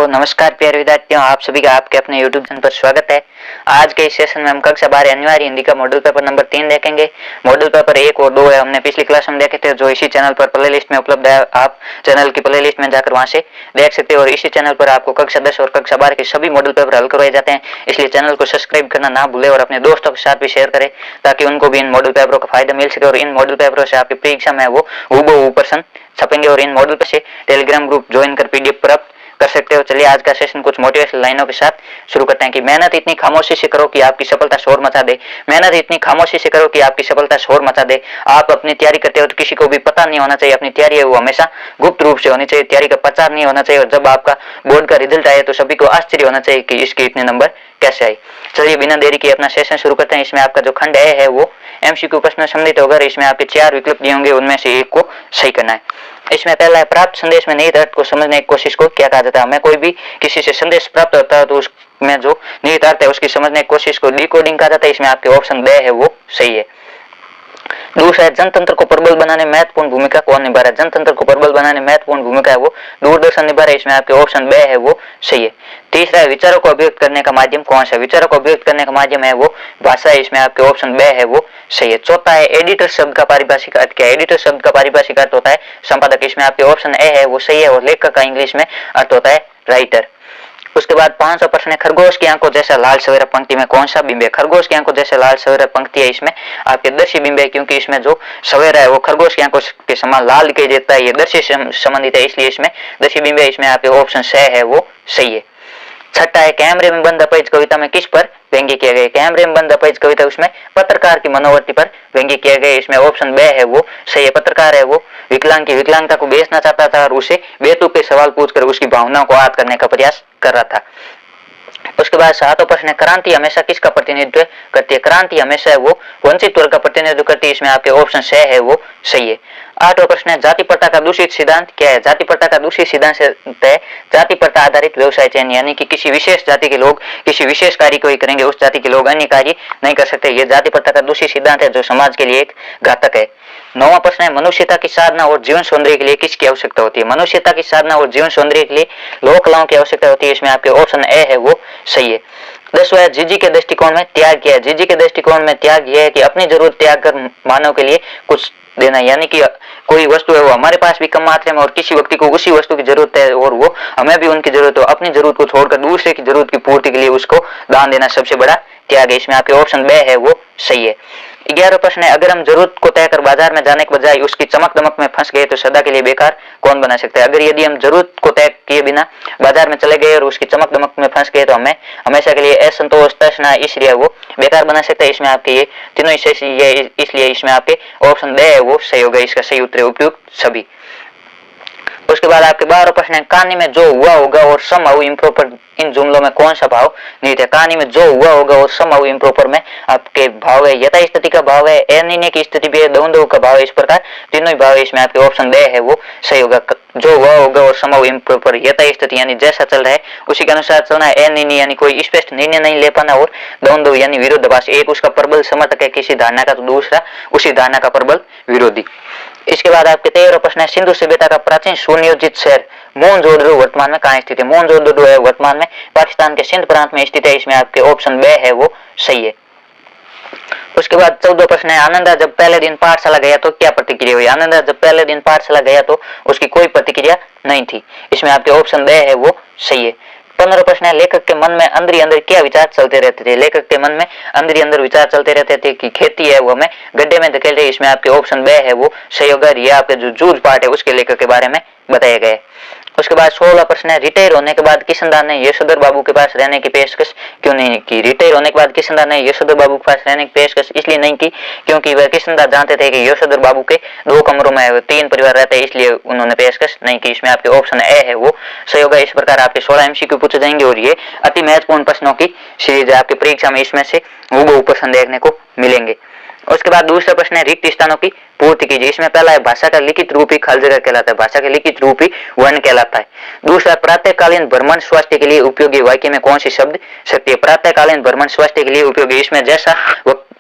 नमस्कार प्यारे विद्यार्थियों, आप सभी का आपके अपने YouTube चैनल पर स्वागत है। आज के इस सेशन में हम कक्षा 12 अनिवार्य हिंदी का मॉडल पेपर नंबर 3 देखेंगे। मॉडल पेपर 1 और 2 है हमने पिछली क्लास में देखे थे, जो इसी चैनल पर प्लेलिस्ट में उपलब्ध है। आप चैनल की प्लेलिस्ट में जाकर वहां से देख सकते हो और इसी चैनल पर आपको कक्षा 10 और कक्षा 12 के सभी मॉडल पेपर हल करवाए जाते हैं। इसलिए चैनल को सब्सक्राइब करना ना भूले और अपने दोस्तों के साथ भी शेयर करें ताकि उनको भी इन मॉडल पेपरों का फायदा मिल सके और इन मॉडल पेपरों से आपकी परीक्षा में वो हूबहू प्रश्न छपेंगे और इन मॉडल से टेलीग्राम ग्रुप ज्वाइन कर PDF प्राप्त कर सकते हो। चलिए आज का सेशन कुछ मोटिवेशनल लाइनों के साथ शुरू करते हैं कि मेहनत इतनी खामोशी से करो कि आपकी सफलता शोर मचा दे। मेहनत इतनी खामोशी से करो कि आपकी सफलता शोर मचा दे। आप अपनी तैयारी करते हो तो किसी को भी पता नहीं होना चाहिए। अपनी तैयारी है वो हमेशा गुप्त रूप से होनी चाहिए। तैयारी का प्रचार नहीं होना चाहिए और जब आपका बोर्ड का रिजल्ट आए तो सभी को आश्चर्य होना चाहिए कि इसके इतने नंबर कैसे आए। चलिए बिना देरी किए अपना सेशन शुरू करते हैं। इसमें आपका जो खंड है वो MCQ प्रश्न सम्मिलित होगा। इसमें आपके 4 विकल्प दिए होंगे, उनमें से एक को सही करना है। इसमें पहला है प्राप्त संदेश में निहित अर्थ को समझने की कोशिश को क्या कहा जाता है। हमें कोई भी किसी से संदेश प्राप्त होता है तो उसमें जो निहित अर्थ है उसकी समझने की कोशिश को डिकोडिंग कहा जाता है। इसमें आपके ऑप्शन 2 है वो सही है। दूसरा है जनतंत्र को प्रबल बनाने में महत्वपूर्ण भूमिका कौन निभा रहा है। जनतंत्र को प्रबल बनाने में महत्वपूर्ण भूमिका है वो दूरदर्शन निभा रहा है। इसमें आपके ऑप्शन 2 है वो सही है। तीसरा है विचारों को अभिव्यक्त करने का माध्यम कौन सा। विचारों को अभिव्यक्त करने का माध्यम है वो भाषा है। इसमें आपके ऑप्शन 2 है वो सही है। चौथा है एडिटर शब्द का पारिभाषिक अर्थ क्या है। एडिटर शब्द का पारिभाषिक अर्थ होता है संपादक। इसमें आपके ऑप्शन ए है वो सही है और लेखक का इंग्लिश में अर्थ होता है राइटर। उसके बाद 500 प्रश्न है खरगोश की आंखों जैसा लाल सवेरा पंक्ति में कौन सा बिंब है। खरगोश की आंखों जैसा लाल सवेरा पंक्ति है इसमें आपके दर्शी बिंब है, क्योंकि इसमें जो सवेरा है वो खरगोश की आंखों के समान लाल दिखाई देता है। ये दर्शी संबंधित है इसलिए इसमें दर्शी बिंब है। इसमें आपके ऑप्शन 6 है वो सही है। छठा है कैमरे में बंद अपैज कविता में किस पर व्यंग्य किया गया। कैमरे में बंद अपैज कविता उसमें पत्रकार की मनोवृत्ति पर व्यंग्य किया गया। इसमें ऑप्शन 2 है वो सही है। पत्रकार है वो विकलांग की विकलांगता को बेचना चाहता था और उसे बेतुके सवाल पूछकर उसकी भावनाओं को आहत करने का प्रयास कर रहा था। उसके बाद 7वां प्रश्न है क्रांति हमेशा किसका प्रतिनिधित्व करती है। क्रांति हमेशा है वो वंचित वर्ग का प्रतिनिधित्व करती है। इसमें आपके ऑप्शन 6 है वो सही है। 8वां प्रश्न है जाति प्रथा का दूषित सिद्धांत क्या है। जाति प्रथा का दूषित सिद्धांत है जाति प्रथा आधारित व्यवसाय चयन, यानी कि किसी विशेष जाति के लोग किसी विशेष कार्य को ही करेंगे, उस जाति के लोग अन्य कार्य नहीं कर सकते। ये जाति प्रथा का दूषित सिद्धांत है जो समाज के लिए एक घातक है। 9वां प्रश्न है मनुष्यता की साधना और जीवन सौंदर्य के लिए किसकी आवश्यकता होती है। मनुष्यता की साधना और जीवन सौंदर्य के लिए लोक कलाओं की आवश्यकता होती है। इसमें आपके ऑप्शन ए है वो सही है। 10वां जीजी के दृष्टिकोण में त्याग किया है। जीजी के दृष्टिकोण में त्याग यह है कि अपनी जरूरत त्याग कर मानव के लिए कुछ देना, यानी कि कोई वस्तु है वो हमारे पास भी कम मात्रा में और किसी व्यक्ति को उसी वस्तु की जरूरत है और वो हमें भी उनकी जरूरत हो, अपनी जरूरत को छोड़कर दूसरे की जरूरत की पूर्ति के लिए उसको दान देना सबसे बड़ा त्याग है। इसमें आपके ऑप्शन 2 है वो सही है। 11वां प्रश्न है अगर हम जरूरत को तय कर बाजार में जाने के बजाय उसकी चमक दमक में फंस गए तो सदा के लिए बेकार कौन बना सकता है। अगर यदि हम जरूरत को तय किए बिना बाजार में चले गए और उसकी चमक दमक में फंस गए तो हमें हमेशा के लिए असंतोष तृष्णा इसलिए वो बेकार बना सकता है। इसमें आपके ये तीनों इसलिए इसमें आपके ऑप्शन 2 है वो सही होगा। इसका सही उत्तर उपयुक्त सभी। उसके बाद आपके 12वां प्रश्न है कहानी में जो हुआ होगा और समहाउ इम्प्रॉपर इन जुमलों में कौन सा भाव निहित है। कहानी में जो हुआ होगा और समहाउ इम्प्रॉपर में आपके भाव है यथा स्थिति का भाव है, अनिर्णय की स्थिति भी है, दो का भाव है। इस प्रकार तीनों ही भाव है। इसमें आपके ऑप्शन 2 है वो सही होगा। जो हुआ होगा और समहाउ इम्प्रॉपर यथा स्थिति यानी जैसा चल रहा है उसी के अनुसार चलना है। अनिर्णय यानी कोई स्पष्ट निर्णय नहीं ले पाना और दो यानी विरोधाभास, एक उसका प्रबल समर्थक है किसी धारणा का तो दूसरा उसी धारणा का प्रबल विरोधी। इसके बाद आपके 13वां प्रश्न है सिंधु सभ्यता का प्राचीन सुनियोजित शहर मोहनजोदड़ो वर्तमान में कहाँ स्थित है। मोहनजोदड़ो है वर्तमान में पाकिस्तान के सिंध प्रांत में स्थित है। इसमें आपके ऑप्शन 2 है वो सही है। उसके बाद 14वां प्रश्न है आनंदा जब पहले दिन पाठशाला गया तो क्या प्रतिक्रिया हुई। आनंदा जब पहले दिन पाठशाला गया तो उसकी कोई प्रतिक्रिया नहीं थी। इसमें आपके ऑप्शन 2 है वो सही है। 15वां प्रश्न है लेखक के मन में अंदर ही अंदर क्या विचार चलते रहते थे। लेखक के मन में अंदर ही अंदर विचार चलते रहते थे कि खेती है वो हमें गड्ढे में धकेल रही। इसमें आपके ऑप्शन 2 है वो सही होगा। ये आपके जो जूझ पाठ है उसके लेखक के बारे में बताया गया है। उसके बाद 16वां प्रश्न है रिटायर होने के बाद किशनदास ने यशोधर बाबू के पास रहने की पेशकश क्यों नहीं की। रिटायर होने के बाद किशनदास ने यशोधर बाबू के पास रहने की पेशकश इसलिए नहीं की क्योंकि वह किशनदास जानते थे कि यशोधर बाबू के 2 कमरों में 3 परिवार रहते हैं, इसलिए उन्होंने पेशकश नहीं की। इसमें आपके ऑप्शन ए है वो सही होगा। इस प्रकार आपके 16 MCQ पूछे जाएंगे और ये अति महत्वपूर्ण प्रश्नों की सीरीज है। आपकी परीक्षा में इसमें से हूबहू प्रश्न देखने को मिलेंगे। उसके बाद दूसरा प्रश्न है रिक्त स्थानों की पूर्ति कीजिए। इसमें पहला है भाषा का लिखित रूप ही खाली जगह कहलाता है। भाषा का लिखित रूप ही वर्ण कहलाता है। दूसरा प्रातःकालीन भ्रमण स्वास्थ्य के लिए उपयोगी वाक्य में कौन सी शब्द शक्ति है। प्रातःकालीन भ्रमण स्वास्थ्य के लिए उपयोगी इसमें जैसा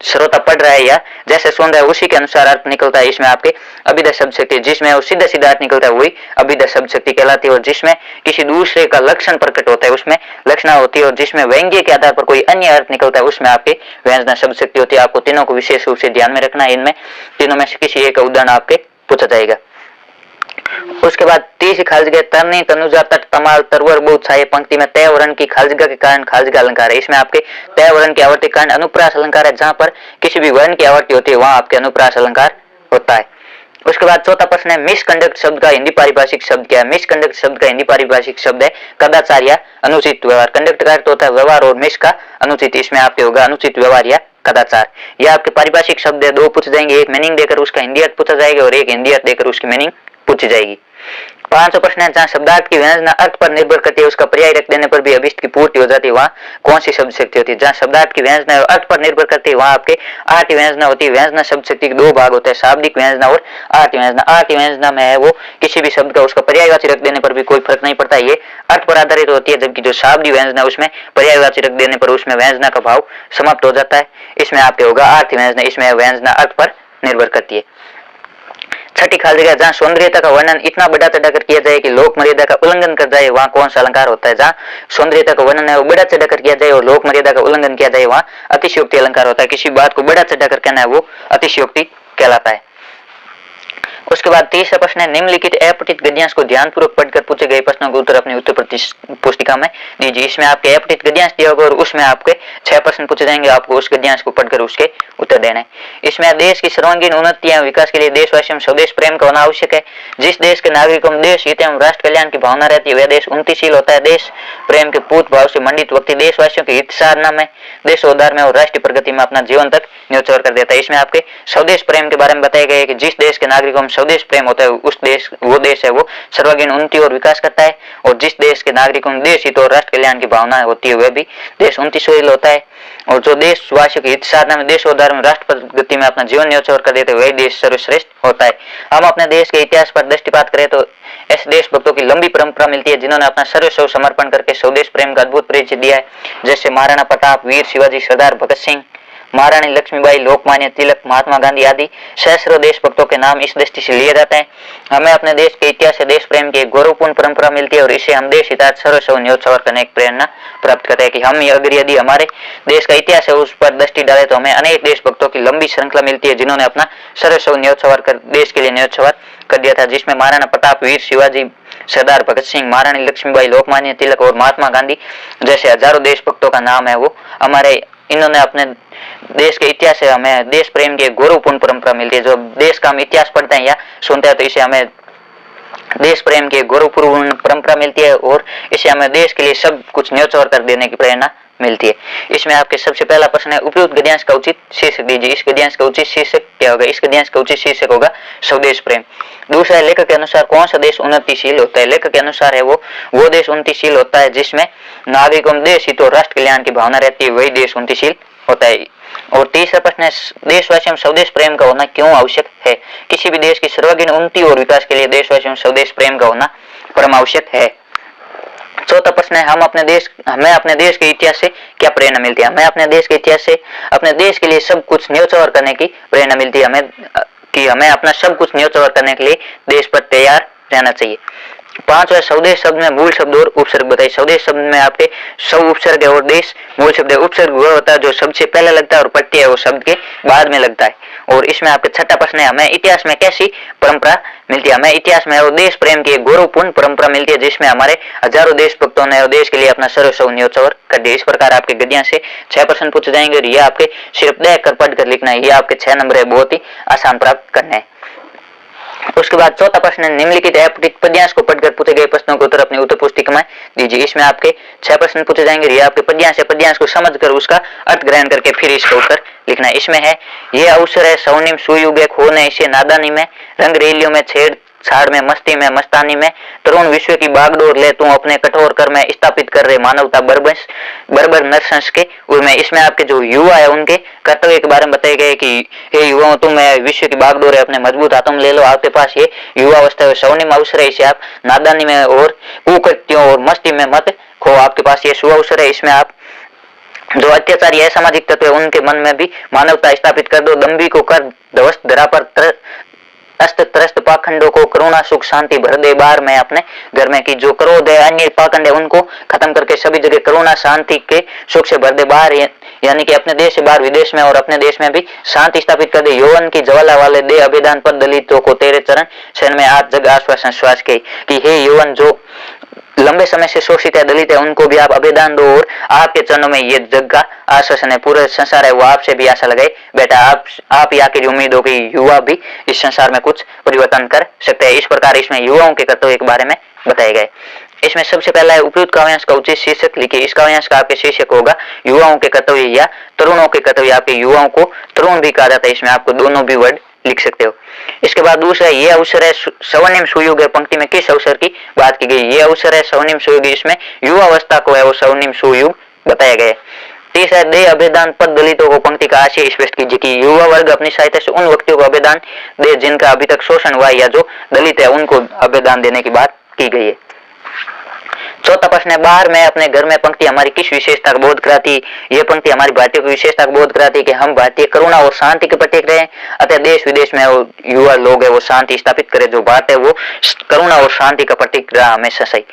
श्रोता पढ़ रहा है या जैसे सुन रहा है उसी के अनुसार अर्थ निकलता है। इसमें आपके अभिधा शब्द शक्ति, जिसमें वो सीधा सीधा अर्थ निकलता है वही अभिधा शब्द शक्ति कहलाती है। और जिसमें किसी दूसरे का लक्षण प्रकट होता है उसमें लक्षणा होती है। और जिसमें व्यंग्य के आधार पर कोई अन्य अर्थ निकलता है उसमें आपके व्यंजना शब्द शक्ति होती है। आपको तीनों को विशेष रूप से ध्यान में रखना है। इनमें तीनों में से किसी एक उदाहरण आपके पूछा जाएगा। उसके बाद तीसरी खाली जगह तरनी, तनुजा, तट, तमाल, तरवर, बहुत छाये पंक्ति में तय वर्ण की खाली जगह के कारण खाली जगह अलंकार है। इसमें आपके तय वर्ण की आवर्ती कारण अनुप्रास अलंकार है। जहां पर किसी भी वर्ण की आवर्ती होती है वहां आपके अनुप्रास अलंकार होता है। उसके बाद चौथा प्रश्न है मिसकंडक्ट शब्द का हिंदी पारिभाषिक शब्द क्या है। मिसकंडक्ट शब्द का हिंदी पारिभाषिक शब्द है कदाचार या अनुचित व्यवहार। कंडक्ट का अर्थ होता है व्यवहार और मिस का अनुचित। इसमें आपके होगा अनुचित व्यवहार या कदाचार। यह आपके पारिभाषिक शब्द है। दो पूछ जाएंगे, एक मीनिंग देकर उसका हिंदी अर्थ पूछा जाएगा और एक हिंदी अर्थ देकर उसकी मीनिंग पूछी जाएगी। पांचवा प्रश्न है जहां शब्दार्थ की व्यंजना अर्थ पर निर्भर करती है उसका पर्याय रख देने पर भी अभिष्ट की पूर्ति हो जाती है वहां कौन सी शब्द शक्ति होती है। जहां शब्दार्थ की व्यंजना अर्थ पर निर्भर करती है वहां आपके आर्त व्यंजना होती है। व्यंजना शब्द शक्ति के दो भाग होते हैं, शाब्दिक व्यंजना और आर्त व्यंजना। आर्त व्यंजना में है वो किसी भी शब्द का उसका पर्यायवाची रख देने पर भी कोई फर्क नहीं पड़ता, ये अर्थ पर आधारित होती है। जबकि जो शाब्दिक व्यंजना उसमें पर्यायवाची रख देने पर उसमें व्यंजना का भाव समाप्त हो जाता है। इसमें आपके होगा आर्त व्यंजना। इसमें व्यंजना अर्थ पर निर्भर करती है। छठी खाली जगह जहां सौंदर्यता का वर्णन इतना बढ़ा चढ़ाकर किया जाए कि लोक मर्यादा का उल्लंघन कर जाए वहां कौन सा अलंकार होता है। जहां सौंदर्यता का वर्णन है वो बढ़ा चढ़ाकर किया जाए और लोक मर्यादा का उल्लंघन किया जाए वहां अतिशयोक्ति अलंकार होता है। किसी बात को बढ़ा चढ़ाकर कहना है वो अतिशयोक्ति कहलाता है। उसके बाद तीसरा प्रश्न है निम्नलिखित अपठित गद्यांश को ध्यानपूर्वक पढ़कर पूछे गए प्रश्नों का उत्तर अपनी उत्तर पुस्तिका में दीजिए। इसमें आपके अपठित गद्यांश दिया होगा और उसमें आपके 6 प्रश्न पूछे जाएंगे। आपको उस गद्यांश को पढ़कर उसके उत्तर देना है। इसमें देश की सर्वांगीण उन्नति एवं विकास के लिए देशवासियों में स्वदेश प्रेम का होना आवश्यक है। जिस देश के नागरिकों में देश हित एवं राष्ट्र कल्याण की भावना रहती है वह देश उन्नतिशील होता है। देश प्रेम के पूत भाव से मंडित व्यक्ति देशवासियों के हित साधना में, देशोद्धार में और राष्ट्रीय प्रगति में अपना जीवन तक न्योछावर कर देता है। इसमें आपके स्वदेश प्रेम के बारे में बताया गया है कि जिस देश के नागरिकों में स्वदेश प्रेम होता है उस देश वो देश है वो सर्वांगीण उन्नति और विकास करता है। और जिस देश के नागरिकों में देश हित और राष्ट्र कल्याण की भावना होती है वह भी देश उन्नतिशील होता है। और जो देशवासियों के हित साधना में, देशोद्धार में, राष्ट्र प्रगति में अपना जीवन न्योछावर कर देते वही देश सर्वश्रेष्ठ होता है। हम अपने देश के इतिहास पर दृष्टिपात करें तो ऐसे देशभक्तों की लंबी परंपरा मिलती है जिन्होंने अपना सर्वस्व समर्पण करके स्वदेश प्रेम का अद्भुत परिचय दिया है। जैसे महाराणा प्रताप, वीर शिवाजी, सरदार भगत सिंह, महारानी लक्ष्मीबाई, लोकमान्य तिलक, महात्मा गांधी आदि सहस्रों देशभक्तों के नाम इस दृष्टि से लिए जाते हैं। हमें अपने देश के इतिहास से देश प्रेम की एक गौरवपूर्ण परंपरा मिलती है और इससे हम देश हितार्थ सर्वस्व न्योछावर करने की प्रेरणा प्राप्त करते हैं कि हम अगर यदि हमारे देश का इतिहास है उस पर दृष्टि डाले तो हमें अनेक देशभक्तों की लंबी श्रृंखला मिलती है जिन्होंने अपना सर्वस्व न्योछावर कर देश के लिए न्योछावर कर दिया था। जिसमें महाराणा प्रताप, वीर शिवाजी, सरदार भगत सिंह, महारानी लक्ष्मीबाई, लोकमान्य तिलक और महात्मा गांधी जैसे हजारों देशभक्तों का नाम है वो हमारे इन्होंने अपने देश के इतिहास से हमें देश प्रेम की गौरवपूर्ण परंपरा मिलती है। जो देश का हम इतिहास पढ़ते हैं या सुनते हैं तो इसे हमें देश प्रेम की गौरवपूर्ण परंपरा मिलती है और इसे हमें देश के लिए सब कुछ न्योछावर कर देने की प्रेरणा मिलती है। इसमें आपके सबसे पहला प्रश्न है उपयुक्त गद्यांश का उचित शीर्षक दीजिए। इस गद्यांश का उचित शीर्षक क्या होगा। इस गद्यांश का उचित शीर्षक होगा स्वदेश प्रेम। दूसरा है लेखक के अनुसार कौन सा देश उन्नतिशील होता है। लेखक के अनुसार है वो देश उन्नतिशील होता है जिसमें नागरिकों में देश हित और राष्ट्र कल्याण की भावना रहती है वही देश उन्नतिशील होता है। और तीसरा प्रश्न है देशवासियों में स्वदेश प्रेम का होना क्यों आवश्यक है। किसी भी देश की सर्वांगीण उन्नति और विकास के लिए देशवासियों में स्वदेश प्रेम का होना परम आवश्यक है। चौथा प्रश्न है हमें अपने देश के इतिहास से क्या प्रेरणा मिलती है। हमें अपने देश के इतिहास से अपने देश के लिए सब कुछ न्योछावर करने की प्रेरणा मिलती है। हमें अपना सब कुछ न्योछावर करने के लिए देश पर तैयार रहना चाहिए। पांचवा स्वदेश शब्द में मूल शब्द और उपसर्ग बताइए। स्वदेश शब्द में आपके सब उपसर्ग है और देश मूल शब्द है। उपसर्ग वह होता है जो सबसे पहले लगता है और प्रत्यय है वो शब्द के बाद में लगता है। और इसमें आपके छठा प्रश्न है हमें इतिहास में कैसी परंपरा मिलती है। हमें इतिहास में और देश प्रेम की एक गौरवपूर्ण परंपरा मिलती है जिसमें हमारे हजारों देशभक्तों ने और देश के लिए अपना सर्वस्व न्योछावर कर दिया। इस प्रकार आपके गद्यांश से 6 प्रश्न पूछे जाएंगे और ये आपके सिर्फ देख कर पढ़ कर लिखना है। ये आपके 6 नंबर है, बहुत ही आसान प्राप्त करने हैं। उसके बाद चौथा प्रश्न है निम्नलिखित अपठित पद्यांश को पढ़कर पूछे गए प्रश्नों के उत्तर अपनी उत्तर पुस्तिका में दीजिए। इसमें आपके 6 प्रश्न पूछे जाएंगे। ये आपके पद्यांश है, पद्यांश को समझकर उसका अर्थ ग्रहण करके फिर इसका उत्तर लिखना है। इसमें है ये अवसर है सौनिम सुयुगे खोने इसे नादानी में, रंग रेलियों में छेड़ छाड़ में, मस्ती में मस्तानी में, तरुण विश्व की बागडोर ले तू अपने कठोर कर में स्थापित कर रहे मानवता बर्बर नरसंस के उनमें। इसमें आपके जो युवा है उनके कर्तव्य के बारे में बताए गए कि हे युवाओं तुम विश्व की बागडोर है अपने मजबूत हाथों में ले लो। आपके पास ये युवा अवस्था है सौनिम अवसर है, इसे आप नादानी में और कुकृत्यों और मस्ती में मत खो। आपके पास ये शुभ अवसर है, इसमें आप जो अत्याचारी असामाजिक तत्व है उनके मन में भी मानवता स्थापित कर दो। दंभी को कर ध्वस्त, धरा पर अस्त त्रस्त पाखंडों को करुणा सुख शांति भर दे बार में अपने घर में की। जो क्रोध है, अन्य पाखंड है, उनको खत्म करके सभी जगह करुणा शांति के सुख से भर दे बाहर, यानी कि अपने देश से बाहर विदेश में और अपने देश में भी शांति स्थापित कर दे। यौवन की ज्वाला वाले दे अभिदान पर दलितों को तेरे चरण शरण में आज जग आश्वासन श्वास के कि हे यौवन जो लंबे समय से शोषित है, दलित है, उनको भी आप अभिदान दो और आपके चरणों में ये जग का आश्वासन है, पूरे संसार है वो आपसे भी आशा लगाए। बेटा आप ही आखिर उम्मीद हो कि युवा भी इस संसार में कुछ परिवर्तन कर सकते हैं। इस प्रकार इसमें युवाओं के कर्तव्य के बारे में बताए गए। इसमें सबसे पहला है उपयुक्त काव्यांश का उचित शीर्षक लिखिए। इस काव्यांश का आपके शीर्षक होगा युवाओं के कर्तव्य या तरुणों के कर्तव्य। आपके युवाओं को तरुण भी कहा जाता है, इसमें आपको दोनों भी वर्ड लिख सकते हो। इसके बाद दूसरा ये अवसर है स्वर्णिम सुयुग है। पंक्ति में किस अवसर की बात की गई? ये अवसर है स्वर्णिम सुयुग, इसमें युवा अवस्था को है वो स्वर्णिम सुयुग बताया गया। तीसरा दे अभिदान पद दलितों को। पंक्ति का आशय स्पष्ट कीजिए कि युवा वर्ग अपनी सहायता से उन व्यक्तियों को अभिदान दे जिनका अभी तक शोषण हुआ या जो दलित है उनको अभिदान देने की बात की गई है। चौथा प्रश्न है बाहर में अपने घर में। पंक्ति हमारी किस विशेषता का बोध कराती? ये पंक्ति हमारी भारतीय की विशेषता का बोध कराती है कि हम भारतीय करुणा और शांति के प्रतीक रहे, अतः देश विदेश में वो युवा लोग है वो शांति स्थापित करे। जो भारत है वो करुणा और शांति का प्रतीक रहा हमेशा सही।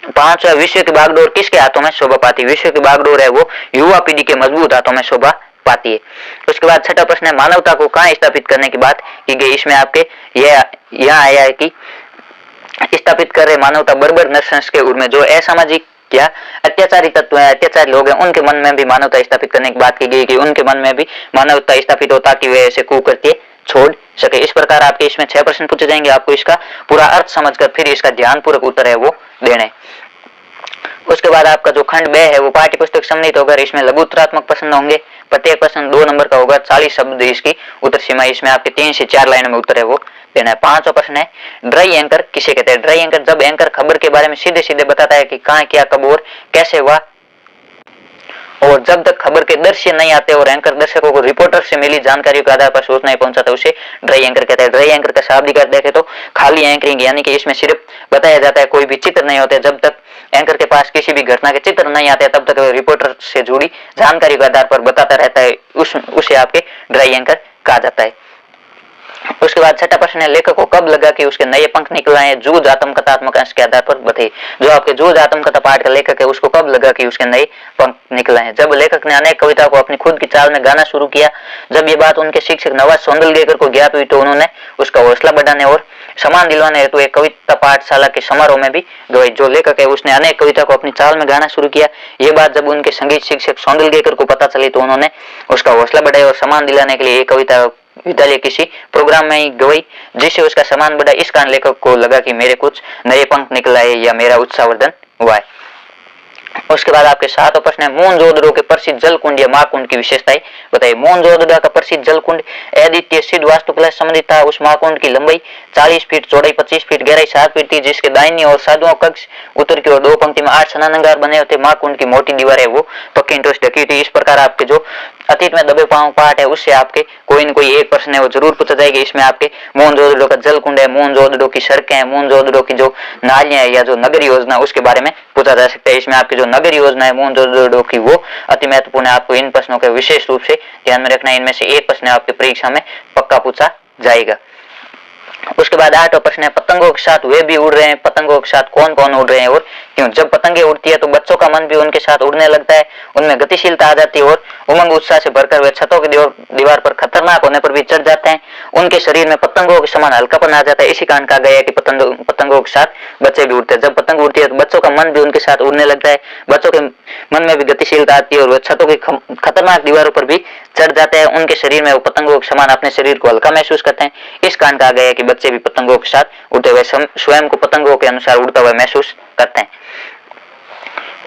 पांचवा विश्व की बागडोर किसके हाथों में शोभा पाती है? विश्व की बागडोर है वो युवा पीढ़ी के मजबूत हाथों में शोभा पाती है। उसके बाद छठा प्रश्न है मानवता को कहाँ स्थापित करने की बात की गई? इसमें आपके यहाँ आया है कि स्थापित कर रहे मानवता बर्बर नरसंस के उर में। जो असामाजिक या अत्याचारी तत्व है, अत्याचारी लोग हैं, उनके मन में भी मानवता स्थापित करने की बात की गई कि उनके मन में भी मानवता स्थापित हो ताकि वे ऐसे कुकृत्य छोड़ सके। इस प्रकार आपके इसमें 6 प्रश्न पूछे जाएंगे। आपको इसका पूरा अर्थ समझकर फिर इसका ध्यानपूर्वक उत्तर है वो देने। उसके बाद आपका जो खंड 2 है वो पाठ्य पुस्तक सम्मिलित होकर इसमें लघुत्तरात्मक प्रश्न होंगे। प्रत्येक प्रश्न 2 नंबर का होगा। 40 शब्द इसकी उत्तर सीमा। इसमें आपके 3 से 4 लाइन में उत्तर है वो देना है। 5वां प्रश्न है ड्राई एंकर किसे कहते हैं? ड्राई एंकर जब एंकर खबर के बारे में सीधे सीधे बताता है कि कहाँ क्या कब और कैसे हुआ, और जब तक खबर के दृश्य नहीं आते और एंकर दर्शकों को रिपोर्टर से मिली जानकारी के आधार पर सूचना नहीं पहुंचाता उसे ड्राई एंकर कहते हैं। ड्राई एंकर का शाब्दिक अर्थ देखें तो खाली एंकरिंग, यानी कि इसमें सिर्फ बताया जाता है, कोई भी चित्र नहीं होते। जब तक एंकर के पास किसी भी घटना के चित्र नहीं आते तब तक रिपोर्टर से जुड़ी जानकारी के आधार पर बताता रहता है, उसे आपके ड्राई एंकर कहा जाता है। उसके बाद छठा प्रश्न है लेखक को कब लगा कि उसके नए पंख निकल आए? जूझ आत्मकथात्मक अंश के आधार पर बताइए। जो आपके जूझ आत्मकथा पाठ का लेखक है उसको कब लगा कि उसके नए पंख निकल आए? जब लेखक ने अनेक कविता को अपनी खुद की चाल में गाना शुरू किया। जब ये बात उनके शिक्षक नवाज सोंदलगेकर को ज्ञात हुई तो उन्होंने उसका हौसला बढ़ाने और सम्मान दिलवाने हेतु एक कविता पाठशाला के समारोह में भी गवाई। जो लेखक है उसने अनेक कविता को अपनी चाल में गाना शुरू किया। ये बात जब उनके संगीत शिक्षक सोंदलगेकर को पता चली तो उन्होंने उसका हौसला बढ़ाया और सम्मान दिलाने के लिए एक कविता विद्यालय किसी प्रोग्राम में ही गई जिससे उसका सम्मान बढ़ा। इस कारण लेखक को लगा कि मेरे कुछ नए पंख निकल आए या मेरा उत्साहवर्धन हुआ है। उसके बाद आपके 7वां प्रश्न है मोहनजोदड़ो के प्रसिद्ध जल कुंड या महाकुंड की विशेषताएं बताइए। मोहनजोदड़ो का प्रसिद्ध जल कुंड अद्वितीय सिद्ध वास्तुकला संबंधित था। उस महाकुंड की लंबाई 40 फीट, चौड़ाई 25 फीट, गहराई 7 फीट थी, जिसके दाहिनी और साधुओं कक्ष उत्तर की ओर 2 पंक्ति में 8 स्नानागार बने होते। महाकुंड की मोटी दीवार है वो पक्की ईंटों से ढकी थी। इस प्रकार आपके जो अतीत में दबे पाठ है उससे आपके कोई न कोई एक प्रश्न है वो जरूर पूछा जाएगा। इसमें आपके मोहनजोदड़ो का जल कुंड है, मोहनजोदड़ो की सड़कें हैं, मोहनजोदड़ो की जो नालियां है या जो नगर योजना उसके बारे में पूछा जा सकता है। इसमें आपकी जो नगर योजना है मोहनजोदड़ो की वो अति महत्वपूर्ण है। आपको इन प्रश्नों के विशेष रूप से ध्यान में रखना है। इनमें से एक प्रश्न आपकी परीक्षा में पक्का पूछा जाएगा। उसके बाद 8वां प्रश्न है पतंगों के साथ वे भी उड़ रहे हैं। पतंगों के साथ कौन कौन उड़ रहे हैं और क्यों? जब पतंगे उड़ती है तो बच्चों का मन भी उनके साथ उड़ने लगता है, उनमें गतिशीलता आ जाती है और उमंग उत्साह से भरकर वे छतों की दीवार पर खतरनाक होने पर भी चढ़ जाते हैं। उनके शरीर में पतंगों के समान हल्कापन आ जाता है। इसी कारण कहा गया है कि पतंगों के साथ बच्चे भी उड़ते हैं। जब पतंग उड़ती है तो बच्चों का मन भी उनके साथ उड़ने लगता है, बच्चों के मन में भी गतिशीलता आती है और वे छतों की खतरनाक दीवारों पर भी चढ़ जाते हैं। उनके शरीर में वो पतंगों के समान अपने शरीर को हल्का महसूस करते हैं। इस कारण कहा गया है कि बच्चे भी पतंगों के साथ उड़ते हुए स्वयं को पतंगों के अनुसार उड़ता हुआ महसूस करते हैं।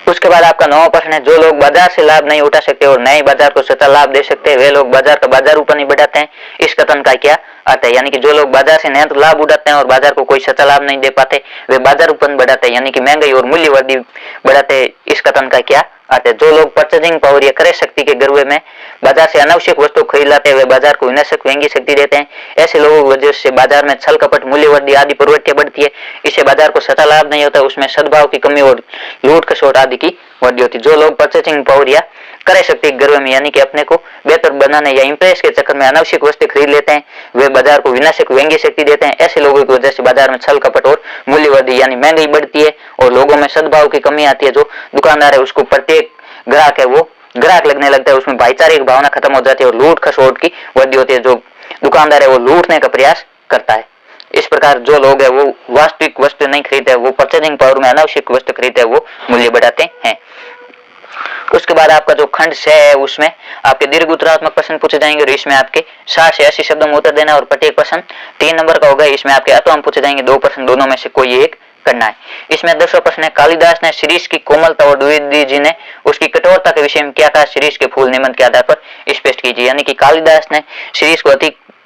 उसके बाद आपका 9वां प्रश्न है जो लोग बाजार से लाभ नहीं उठा सकते और नए बाजार को सच्चा लाभ दे सकते हैं वे लोग बाजार का बाजारूपन नहीं बढ़ाते हैं। इस कथन का क्या अर्थ है? यानी कि जो लोग बाजार से नया लाभ उठाते हैं और बाजार को कोई सच्चा लाभ नहीं दे पाते वे बाजारूपन बढ़ाते हैं, यानी कि महंगाई और मूल्य वृद्धि बढ़ाते हैं। इस कथन का क्या अर्थ है? जो लोग परचेजिंग पावर या क्रय शक्ति के गर्व में बाजार से अनावश्यक वस्तु खरीद लाते हैं वे बाजार को विनाशक महंगी शक्ति देते हैं। ऐसे लोगों की वजह से बाजार में छल कपट, मूल्य वृद्धि आदि प्रवृत्तियां बढ़ती है। इससे बाजार को सच्चा लाभ नहीं होता, उसमें सद्भाव की कमी और लूट खसोट आदि की वृद्धि होती है। जो लोग परचेजिंग पावर या क्रय शक्ति के गर्व में यानी कि अपने को बेहतर बनाने या इंप्रेस के चक्कर में अनावश्यक वस्तु खरीद लेते हैं, वे बाजार को विनाशक व्यंग्य शक्ति देते हैं। ऐसे लोगों की वजह से बाजार में छल कपट और मूल्यवर्धि यानी महंगाई बढ़ती है और लोगों में सद्भाव की कमी आती है। जो दुकानदार है उसको प्रत्येक ग्राहक है वो ग्राहक लगने लगता है, उसमें भाईचारे की भावना खत्म हो जाती है और लूट खसोट की वृद्धि होती है। जो दुकानदार है वो लूटने का प्रयास करता है। इस प्रकार जो लोग है वो वास्तविक वस्तु नहीं खरीदते, वो परचेजिंग पावर में अनावश्यक वस्तु खरीदते हैं, वो मूल्य बढ़ाते हैं। उसके बाद आपका जो खंड 6 है उसमें आपके दीर्घ उत्तरात्मक प्रश्न पूछे जाएंगे और इसमें आपके 60 से 80 शब्दों में उत्तर देना और प्रत्येक प्रश्न 3 नंबर का होगा। इसमें आपके अतोम पूछे जाएंगे 2 प्रश्न, दोनों में से कोई एक करना है। इसमें 10वां प्रश्न है, कालिदास ने शिरीष की कोमलता और द्विवेदी जी ने उसकी कठोरता के विषय में क्या कहा? शिरीष के फूल निबंध के आधार पर स्पष्ट कीजिए। यानी कि कालिदास ने शिरीष को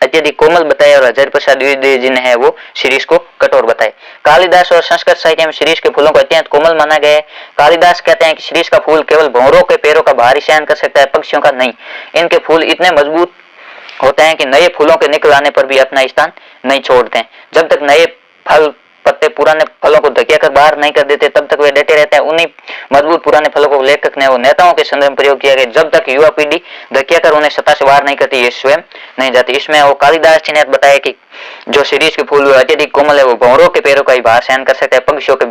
अत्यधिक कोमल बताया और हजारी प्रसाद द्विवेदी जी ने है वो शिरीष को कठोर बताए। कालिदास और संस्कृत साहित्य में शिरीष के फूलों को अत्यंत कोमल माना गया है। कालिदास कहते हैं कि शिरीष का फूल केवल भंवरों के पैरों का भारी सहन कर सकता है, पक्षियों का नहीं। इनके फूल इतने मजबूत होते हैं कि नए फूलों के निकल आने पर भी अपना स्थान नहीं छोड़ते हैं। जब तक नए फल पत्ते पुराने फलों को धकिया कर बाहर नहीं कर देते तब तक वे डटे रहते हैं। उन्हीं मजबूत पुराने फलों को लेखक ने वो नेताओं के संदर्भ में प्रयोग किया गया। जब तक युवा पीढ़ी धकिया कर उन्हें सत्ता से बाहर नहीं करती, ये स्वयं नहीं जाती। इसमें वो कालिदास जी ने बताया कि जो शिरीष के फूल अत्यधिक कोमल है, वो भंवरों के पैरों का ही भार सहन कर सकते हैं, पक्षियों के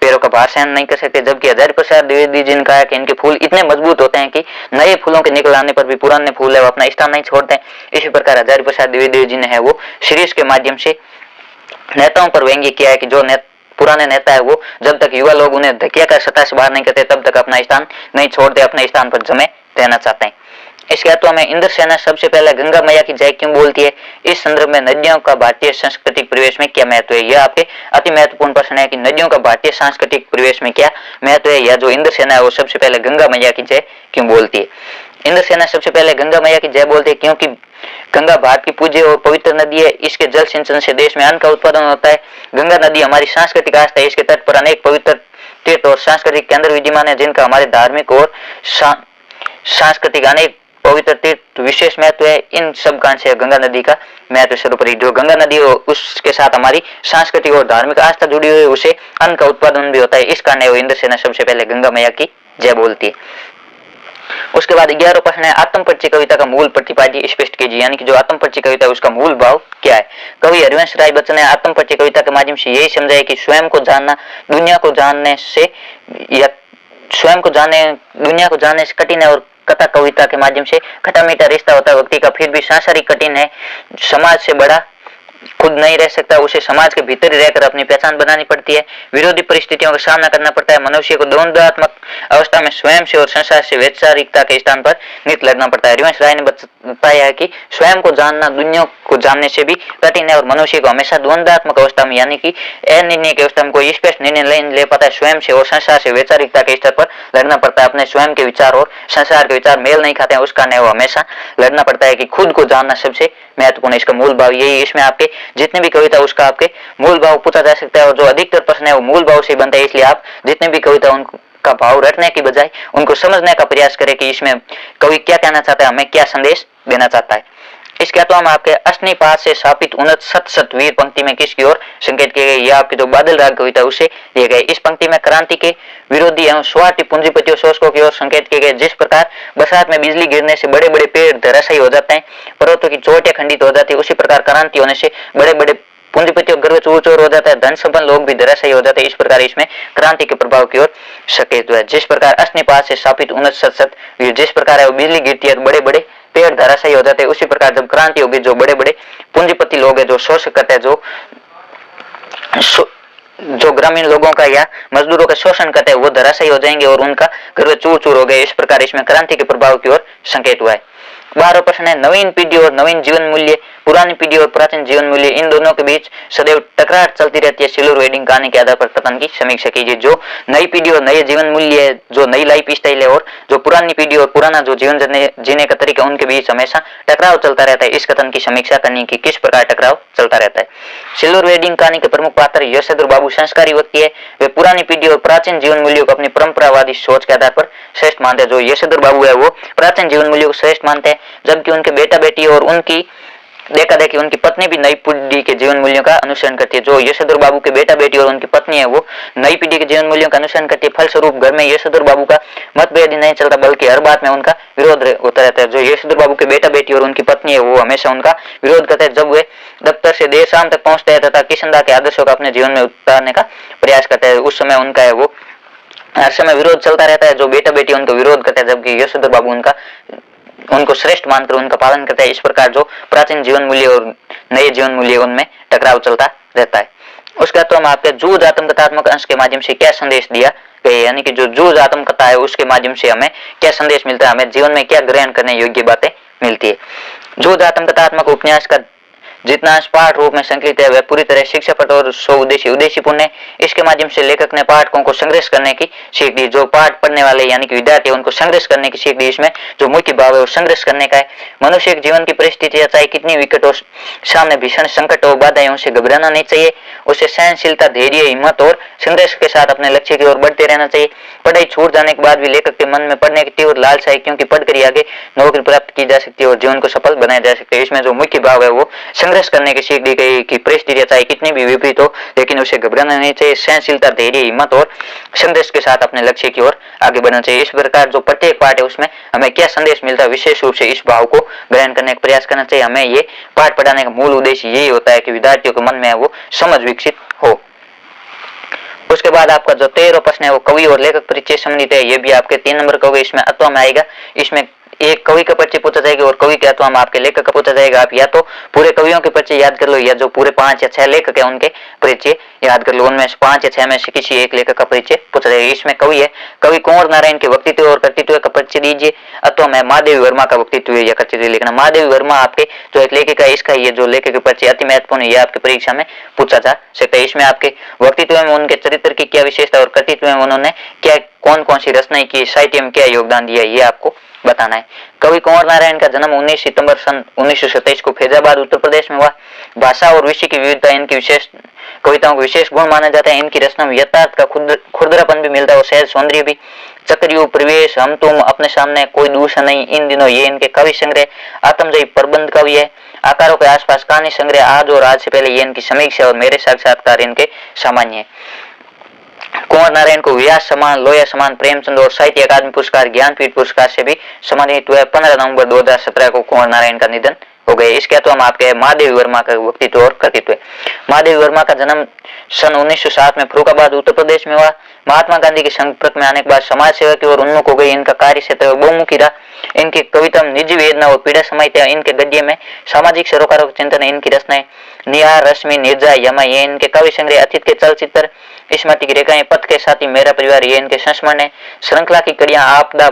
पैरों का भार सहन नहीं कर सकते। जबकि हजारी प्रसाद द्विवेदी जी ने कहा कि इनके फूल इतने मजबूत होते हैं कि नए फूलों के निकल आने पर भी पुराने फूल है वो अपना स्थान नहीं छोड़ते। इसी प्रकार हजारी प्रसाद द्विवेदी जी ने है वो शिरीष के माध्यम से नेताओं पर व्यंग्य किया है कि जो पुराने नेता है वो जब तक युवा लोग उन्हें धकिया कर सत्ता से बाहर नहीं करते तब तक अपना स्थान नहीं छोड़ते, अपने स्थान पर जमे रहना चाहते हैं। इसके अथवा में इंद्र सेना सबसे पहले गंगा मैया की जय क्यों बोलती है? इस संदर्भ में नदियों का भारतीय सांस्कृतिक परिवेश में क्या महत्व है? यह आपके अति महत्वपूर्ण प्रश्न है कि नदियों का भारतीय सांस्कृतिक परिवेश में क्या महत्व है, या जो इंद्र सेना है वो सबसे पहले गंगा मैया की जय क्यों बोलती है? इंद्र सेना सबसे पहले गंगा मैया की जय बोलती है क्योंकि गंगा भारत की पूज्य और पवित्र नदी है। इसके जल सिंचन से देश में अन्न का उत्पादन होता है। गंगा नदी हमारी सांस्कृतिक आस्था है। इसके तट पर अनेक पवित्र तीर्थ और सांस्कृतिक केंद्र विद्यमान है जिनका हमारे धार्मिक और सांस्कृतिक अनेक पवित्र तीर्थ विशेष महत्व है। इन सब कारण से गंगा नदी का महत्व सर्वोपरि। जो गंगा नदी हो उसके साथ हमारी सांस्कृतिक और धार्मिक आस्था जुड़ी हुई है, उसे अन्न का उत्पादन भी होता है। इस कारण वो इंद्र सेना सबसे पहले गंगा मैया की जय बोलती है। उसके बाद 11वां प्रश्न है, आत्मपरिचय कविता का मूल प्रतिपाद्य स्पष्ट कीजिए। यानी कि जो आत्मपरिचय कविता है उसका मूल भाव क्या है? कवि हरिवंश राय बच्चन ने आत्मपरिचय कविता के माध्यम से यही समझाया कि स्वयं को जानना दुनिया को जानने से या स्वयं को जाने दुनिया को जानने से कठिन है और कथा कविता के माध्यम से खटा मीठा रिश्ता होता है व्यक्ति का, फिर भी सांसारिक कठिन है। समाज से बड़ा खुद नहीं रह सकता, उसे समाज के भीतर ही रहकर अपनी पहचान बनानी पड़ती है। विरोधी परिस्थितियों का सामना करना पड़ता है। मनुष्य को द्वंद्वात्मक अवस्था में स्वयं से और संसार से वैचारिकता के स्थान पर नित लगना पड़ता है। हरिवंश राय ने बताया है कि स्वयं को जानना दुनिया को जानने से भी कठिन है और मनुष्य को हमेशा द्वंद्वात्मक अवस्था में यानी कि अनिर्णय की अवस्था में कोई स्पष्ट निर्णय नहीं ले पाता है। स्वयं से और संसार से वैचारिकता के स्तर पर लड़ना पड़ता है। अपने स्वयं के विचार और संसार के विचार मेल नहीं खाते हैं, उस कारण वो हमेशा लड़ना पड़ता है कि खुद को जानना सबसे महत्वपूर्ण। इसका मूल भाव यही। इसमें आपके जितने भी कविता उसका आपके मूल भाव पूछा जा सकता है और जो अधिकतर प्रश्न है वो मूल भाव से बनता है। इसलिए आप जितने भी कविता उनका भाव रटने की बजाय उनको समझने का प्रयास करें कि इसमें कवि क्या कहना चाहता है, हमें क्या संदेश देना चाहता है। इसके अलावा हम आपके अश्निपात से स्थापित उन्नत सत सत वीर पंक्ति में किसकी ओर संकेत किए गए? यह आपकी जो बादल राग कविता उसे लिए गए। इस पंक्ति में क्रांति के विरोधी एवं स्वार्थी पूंजीपतियों शोषकों की ओर संकेत किए गए। जिस प्रकार बरसात में बिजली गिरने से बड़े बड़े पेड़ धराशायी हो जाते हैं, पर्वतों की चोटियां खंडित हो जाती है, उसी प्रकार क्रांति होने से बड़े बड़े पूंजीपतियों गर्व चूर चूर हो जाता है, धन संपन्न लोग भी धराशायी हो जाते हैं। इस प्रकार इसमें क्रांति के प्रभाव की ओर संकेत हुआ है। जिस प्रकार अश्निपात से स्थापित उन्नत सत सत वीर, जिस प्रकार है वो बिजली गिरती है बड़े बड़े पेड़ धराशायी हो जाते हैं, उसी प्रकार जब क्रांति होगी जो बड़े बड़े पूंजीपति लोग हैं, जो शोषण करते हैं, जो ग्रामीण लोगों का या मजदूरों का शोषण करते हैं, वो धराशायी हो जाएंगे और उनका गर्व चूर चूर हो गए। इस प्रकार इसमें क्रांति के प्रभाव की ओर संकेत हुआ है। 12वां प्रश्न है, नवीन पीढ़ी और नवीन जीवन मूल्य, पुरानी पीढ़ी और प्राचीन जीवन मूल्य, इन दोनों के बीच सदैव टकरार चलती रहती है। सिल्वर वेडिंग कहानी के आधार पर कथन की समीक्षा कीजिए। जो नई पीढ़ी और नए जीवन मूल्य है, जो नई लाइफ स्टाइल है, और जो पुरानी पीढ़ी और पुराना जो जीवन जीने का तरीका, उनके बीच हमेशा टकराव चलता रहता है। इस कथन की समीक्षा करनी कि किस प्रकार टकराव चलता रहता है। सिल्वर वेडिंग कहानी के प्रमुख पात्र यशोधर बाबू संस्कारी व्यक्ति है। वे पुरानी पीढ़ी और प्राचीन जीवन मूल्यों को अपनी परंपरावादी सोच के आधार पर श्रेष्ठ मानते हैं। जो यशोधर बाबू है वो प्राचीन जीवन मूल्यों को श्रेष्ठ मानते हैं, जबकि उनके बेटा बेटी और उनकी देखा देखी उनकी पत्नी भी नई पीढ़ी के जीवन मूल्यों का अनुसरण करती है। जो यशोधर बाबू के बेटा बेटी और उनकी पत्नी है वो नई पीढ़ी के जीवन मूल्यों का अनुसरण करती है। फलस्वरूप घर में यशोधर बाबू का मतभेद ही नहीं चलता बल्कि हर बात में उनका विरोध होता रहता है। जो यशोधर बाबू के बेटा बेटी और उनकी पत्नी है वो हमेशा उनका विरोध करते हैं। जब वे दफ्तर से देर शाम तक पहुंचते हैं तथा किशनदा के आदर्शों का अपने जीवन में उतारने का प्रयास करते हैं, उस समय उनका है वो हर समय विरोध चलता रहता है। जो बेटा बेटी उनको विरोध करते हैं जबकि यशोधर बाबू उनको श्रेष्ठ मानकर उनका पालन करता है। इस प्रकार जो प्राचीन जीवन मूल्य और नए जीवन मूल्य उनमें टकराव चलता रहता है। उसका तो हम आपके जूझ आत्मकथात्मक अंश के माध्यम से क्या संदेश दिया गया, यानी कि जो जूझ आत्मकथा है उसके माध्यम से हमें क्या संदेश मिलता है, हमें जीवन में क्या ग्रहण करने योग्य बातें मिलती है। जूझ आत्मकथात्मक उपन्यास का जितना अंश पाठ रूप में संकलित है वह पूरी तरह शिक्षापट और उद्देश्यपूर्ण है। इसके माध्यम से लेखक ने पाठकों को संघर्ष करने की सीख दी। जो पाठ पढ़ने वाले यानी कि विद्यार्थी उनको संघर्ष करने की सीख दी। इसमें जो मुख्य भाव है वो संघर्ष करने का है। मनुष्य के जीवन की परिस्थितियां चाहे कितनी विकट हो, सामने भीषण संकट हो, बाधाएं, उसे घबराना नहीं चाहिए। उसे सहनशीलता, धैर्य, हिम्मत और संघर्ष के साथ अपने लक्ष्य की ओर बढ़ते रहना चाहिए। पढ़ाई छूट जाने के बाद भी लेखक के मन में पढ़ने की तीव्र लालसा है, क्योंकि पढ़कर ही आगे नौकरी प्राप्त की जा सकती है और जीवन को सफल बनाया जा सकता है। इसमें जो मुख्य भाव है वो संघर्ष करने की सीख दी गई कि परिस्थितियां चाहे कितनी भी विपरीत हो लेकिन उसे घबराना नहीं चाहिए। सहनशीलता, धैर्य, हिम्मत और संघर्ष के साथ अपने लक्ष्य की ओर आगे बढ़ना चाहिए। इस प्रकार जो प्रत्येक पाठ है उसमें हमें क्या संदेश मिलता है, विशेष रूप से इस भाव को ग्रहण करने का प्रयास करना चाहिए। हमें ये पाठ पढ़ाने का मूल उद्देश्य यही होता है कि विद्यार्थियों के मन में वो समझ विकसित हो। उसके बाद आपका जो 13वां प्रश्न है वो कवि और लेखक परिचय संबंधित है। ये भी आपके 3 नंबर का होगा। इसमें अथवा में आएगा। इसमें एक कवि का परिचय पूछा जाएगा और कवि के अथवा में आपके लेखक का पूछा जाएगा। आप या तो पूरे कवियों के परिचय याद कर लो या जो पूरे 5 या 6 लेखक है उनके परिचय याद कर लो। उनमें से 5 या 6 में से किसी एक लेखक का परिचय पूछा जाएगा। इसमें कवि है, कवि कुंवर नारायण के व्यक्तित्व और कर्तृत्व का परिचय दीजिए। अथवा में महादेवी वर्मा का व्यक्तित्व या कर्तृत्व लिखना। महादेवी वर्मा आपके जो एक लेखक है, इसका ये जो लेखक के परिचय अति महत्वपूर्ण है, ये आपकी परीक्षा में पूछा जा सकता है। इसमें आपके व्यक्तित्व में उनके चरित्र की क्या विशेषता और कर्तृत्व में उन्होंने क्या कौन कौन सी रचनाएं की, साहित्य में क्या योगदान दिया, ये आपको बताना है। कवि कुंवर नारायण का जन्म 19 सितंबर सन 1927 को फैजाबाद उत्तर प्रदेश में हुआ। भाषा और विषय की विविधता इनकी विशेष कविताओं को विशेष गुण माना जाता है। इनकी रचना में यथार्थ का खुरदरापन भी मिलता है और सहज सौंदर्य भी। चक्रव्यूह, प्रवेश, हम तुम, अपने सामने, कोई दूसरा नहीं, इन दिनों, ये इनके कवि संग्रह। आत्मजयी प्रबंध कवि है। आकारों के आसपास कहानी संग्रह, आज और आज से पहले, ये इनकी समीक्षा और मेरे साक्षात्कार इनके सामान्य है। कुंवर नारायण को व्यास सम्मान, लोहिया सम्मान, प्रेमचंद और साहित्य अकादमी पुरस्कार, ज्ञानपीठ पुरस्कार से भी सम्मानित हुए। 15 नवंबर 2017 को कुंवर नारायण का निधन हो गए। इसके तो हम आपके महादेवी वर्मा का व्यक्तित्व और कर्तृत्व। महादेवी वर्मा का जन्म सन 1907 में फरुखाबाद उत्तर प्रदेश में हुआ। महात्मा गांधी के संपर्क में आने के बाद समाज सेवा की ओर उन्मुख हो गई। इनका कार्य क्षेत्र बहुमुखी रहा। इनकी कविता में निजी वेदना और पीड़ा समाहित है। इनके गद्य में सामाजिक सरोकारों के चिंतन। इनकी रचनाएं निहार, रश्मि, निर्जा, यमा, ये इनके कवि संग्रह। अतीत के चलचित्र, स्मृति की रेखाएं, पथ के साथी, मेरा परिवार, ये इनके संस्मरण है। श्रृंखला की कड़ियां, आपदा,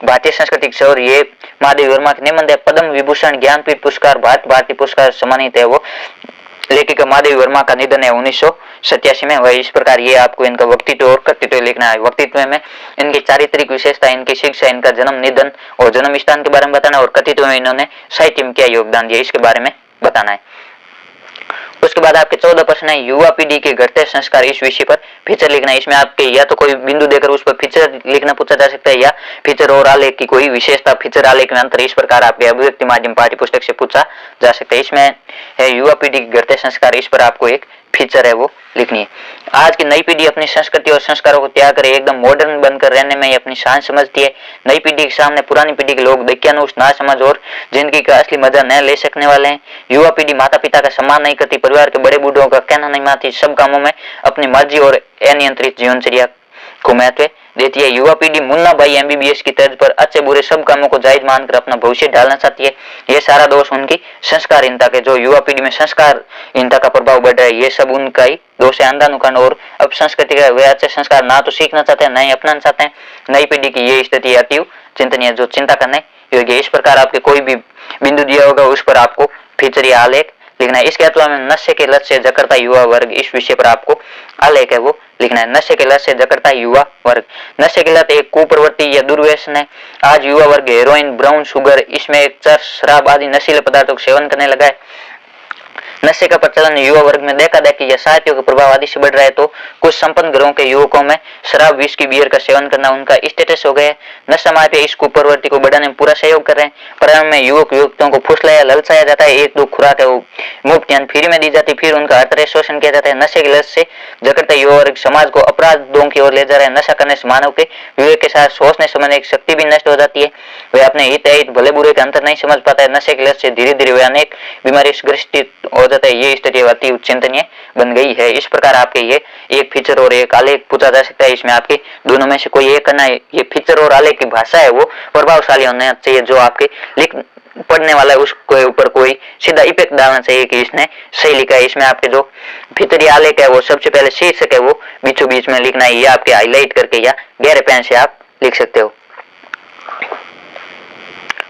भारतीय सांस्कृतिक शौर्य, ये महादेवी वर्मा के निबंध है। पद्म विभूषण, ज्ञानपीठ पुरस्कार, भारतीय पुरस्कार सम्मानित है वो। लेखिका महादेवी वर्मा का निधन है 1987 में हुआ। इस प्रकार ये आपको इनका व्यक्तित्व और कर्तृत्व लिखना है। व्यक्तित्व में इनकी चारित्रिक विशेषता, इनकी शिक्षा, इनका जन्म, निधन और जन्म स्थान के बारे में बताना और कर्तृत्व में इन्होंने साहित्य में क्या योगदान दिया इसके बारे में बताना है। उसके बाद आपके 14 प्रश्न है युवा पीढ़ी के घटते संस्कार, इस विषय पर फीचर लिखना है। इसमें आपके या तो कोई बिंदु देकर उस पर फीचर लिखना पूछा जा सकता है या फीचर और आलेख की कोई विशेषता, फीचर आलेख में अंतर, इस प्रकार आपके अभिव्यक्ति माध्यम पाठ्य पुस्तक से पूछा जा सकता है। इसमें है युवा पीढ़ी के घटते संस्कार, इस पर आपको एक फीचर है वो लिखनी है। आज की नई पीढ़ी अपनी संस्कृति और संस्कारों को त्याग कर एकदम मॉडर्न बनकर रहने में अपनी शान समझती है। नई पीढ़ी के सामने पुरानी पीढ़ी के लोग दक्यानुष, नासमझ और जिंदगी का असली मजा न ले सकने वाले हैं। युवा पीढ़ी माता पिता का सम्मान नहीं करती, परिवार के बड़े बूढ़ों का कहना नहीं मानती, सब कामों में अपनी मर्जी और अनियंत्रित जीवनचर्या को महत्व देती है। युवा पीढ़ी मुन्ना भाई एमबीबीएस की तर्ज पर अच्छे बुरे सब कामों को जायज मानकर अपना भविष्य ढालना चाहती है। ये सारा दोष उनकी संस्कारहीनता के, जो युवा पीढ़ी में संस्कारहीनता का प्रभाव बढ़ रहा है, ये सब उनका ही दोष है। अंधानुकरण और अब संस्कृति का वे अच्छे संस्कार ना तो सीखना चाहते हैं, ना ही अपनाना चाहते हैं। नई पीढ़ी की ये स्थिति अति चिंतनीय, जो चिंता करने योग्य। इस प्रकार आपके कोई भी बिंदु दिया होगा उस पर आपको फीचर या आलेख लिखना है। इसके अलावा में नशे के लत से जकड़ता युवा वर्ग, इस विषय पर आपको आलेख है वो लिखना है। नशे के लत से जकड़ता युवा वर्ग। नशे की लत एक कुप्रवृत्ति या दुर्व्यसन है। आज युवा वर्ग हेरोइन, ब्राउन शुगर, इसमें एक चर्स, शराब आदि नशीले पदार्थों का सेवन करने लगा है। नशे का प्रचलन युवा वर्ग में देखा देखी या साथियों के प्रभाव आदि से बढ़ रहा है, तो कुछ संपन्न घरों के युवकों में शराब, विस्की, बियर का सेवन करना उनका स्टेटस हो गया है। नशा माफिया इस कुप्रवृत्ति को बढ़ाने में पूरा सहयोग कर रहे हैं। परिणाम में युवक युवतियों को फुसलाया, ललचाया जाता है, एक दो खुराक है वो मुफ्त यानी फ्री में दी जाती, फिर उनका हर तरह शोषण किया जाता है। नशे की लत से जकड़ता युवा वर्ग समाज को अपराधों की ओर ले जा रहा है। नशा करने से मानव के विवेक के साथ सोचने समझने की शक्ति भी नष्ट हो जाती है। वे अपने हित अहित भले बुरे के अंतर नहीं समझ पाता है। नशे की लत से धीरे धीरे वे अनेक बीमारी से ग्रसित हो जाता है। ये स्थिति अति चिंतनीय बन गई है। इस प्रकार आपके ये एक फीचर और एक आलेख पूछा जा सकता है। इसमें आपके दोनों में से कोई एक करना है। ये फीचर और आलेख की भाषा है वो प्रभावशाली होना चाहिए। जो आपके लिख पढ़ने वाला है उसके ऊपर कोई सीधा इफेक्ट डालना चाहिए कि इसने सही लिखा है। इसमें आपके जो भीतरी आलेख है वो सबसे पहले शीर्षक है वो बीचों बीच में लिखना है, या आपके हाईलाइट करके या गहरे पेन से आप लिख सकते हो।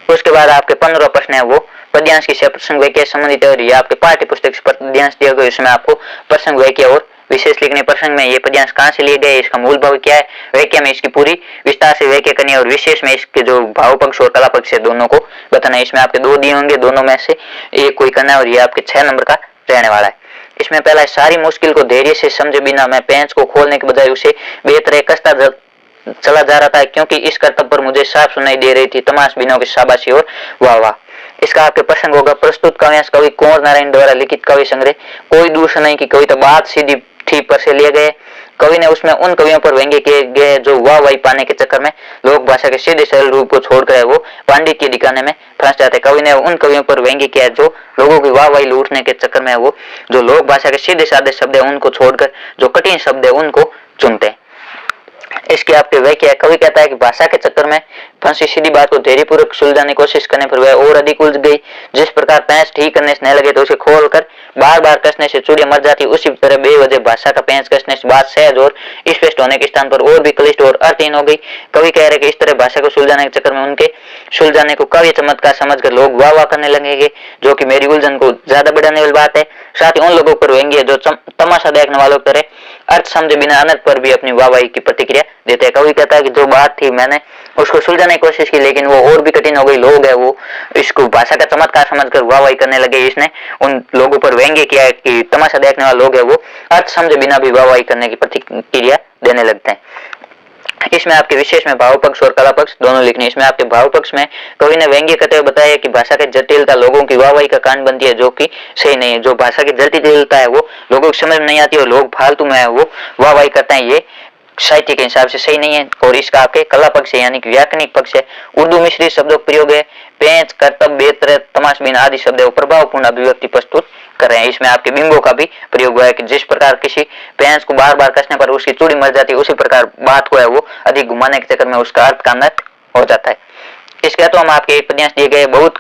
उसके बाद आपके 15 प्रश्न है वो पद्यांश की प्रसंग वाक्य संबंधित है, और ये आपके पाठ्य पुस्तक से पद्यांश दिया गया। इसमें आपको प्रसंग वाक्य और विशेष लिखने। प्रसंग में ये पद्यांश कहाँ से लिए गए, इसका मूल भाव क्या है, वाक्य में इसकी पूरी विस्तार से व्याख्या करनी है, और विशेष में इसके जो भाव पक्ष और कला पक्ष है दोनों को बताना है। इसमें आपके 2 दिए होंगे, दोनों में से एक कोई करना है, और ये आपके 6 नंबर का रहने वाला है। इसमें पहला सारी मुश्किल को धैर्य से समझे बिना मैं पेंच को खोलने के बजाय उसे बेहतर कसता चला जा रहा था, क्योंकि इस कर्तव्य पर मुझे साफ सुनाई दे रही थी तमाश बिनों की शाबाशी और वाह वाह। इसका आपके प्रसंग होगा प्रस्तुत काव्यांश कवि कुंवर नारायण द्वारा लिखित काव्य संग्रह कोई दूसरा नहीं की कविता बात सीधी थी पर से लिए गए। कवि ने उसमें उन कवियों पर व्यंग्य किए गए जो वाह वाही पाने के चक्कर में लोक भाषा के सीधे सरल रूप को छोड़कर वो पांडित्य दिखाने में फंस जाते। कवि ने उन कवियों पर व्यंग्य किया जो लोगों की वाह वाही लूटने के चक्कर में वो जो लोक भाषा के सीधे साधे शब्द है उनको छोड़कर जो कठिन शब्द है उनको चुनते। इसकी आपके व्याख्या कवि कहता है कि भाषा के चक्कर में फंसी सीधी बात को धैर्यपूर्वक सुलझाने की कोशिश करने पर वह और अधिक उलझ गई। जिस प्रकार पेंच ठीक करने से न लगे तो उसे खोलकर बार बार कसने से चूड़ियां मर जाती, उसी तरह बेवजह भाषा का पेंच कसने से बात सहज और स्पष्ट होने के स्थान पर और भी क्लिष्ट और अर्थहीन हो गई। कवि कह रहे कि इस तरह भाषा को सुलझाने के चक्कर में उनके सुलझाने को काव्य चमत्कार समझकर लोग वाह वाह करने लगेंगे, जो कि मेरी उलझन को ज्यादा बढ़ाने वाली बात है। साथ ही उन लोगों पर व्यंग्य जो तमाशा देखने वालों की तरह अर्थ समझे बिना अनर्थ पर भी अपनी वाहवाही की प्रतिक्रिया देते हैं। कवि कहता है कि जो बात थी मैंने उसको सुलझाने की कोशिश की, लेकिन वो और भी कठिन हो गई। लोग है वो इसको भाषा का चमत्कार समझकर वाहवाही करने लगे। इसने उन लोगों पर व्यंग्य किया कि तमाशा देखने वाले लोग है वो अर्थ समझे बिना भी वाहवाही करने की प्रतिक्रिया देने लगते हैं। इसमें आपके विशेष में भाव पक्ष और कला पक्ष दोनों लिखने। इसमें आपके भाव पक्ष में कवि ने व्यंग्य करते हुए बताया कि भाषा की जटिलता लोगों की वाहवाही का कारण बनती है, जो कि सही नहीं है। जो भाषा की जटिलता है वो लोगों को समझ में नहीं आती और लोग फालतू में है वो वाहवाही करते हैं, ये साहित्य के हिसाब से सही नहीं है। और इसका आपके कला पक्ष है यानी कि व्याकरणिक पक्ष है। उर्दू मिश्रित शब्दों का प्रयोग है। पेंच, कर्तव्य, बेहतर, तमाशबीन आदि शब्द प्रभावपूर्ण अभिव्यक्ति प्रस्तुत कर रहे हैं। इसमें आपके बिंबों का भी प्रयोग हुआ है कि जिस प्रकार किसी पेंच को बार बार कसने पर उसकी चूड़ी मर जाती है, उसी प्रकार बात को है वो अधिक घुमाने के चक्कर में उसका अर्थ का नष्ट हो जाता है। इसके तो हम आपके एक पद्यांश दिए गए बहुत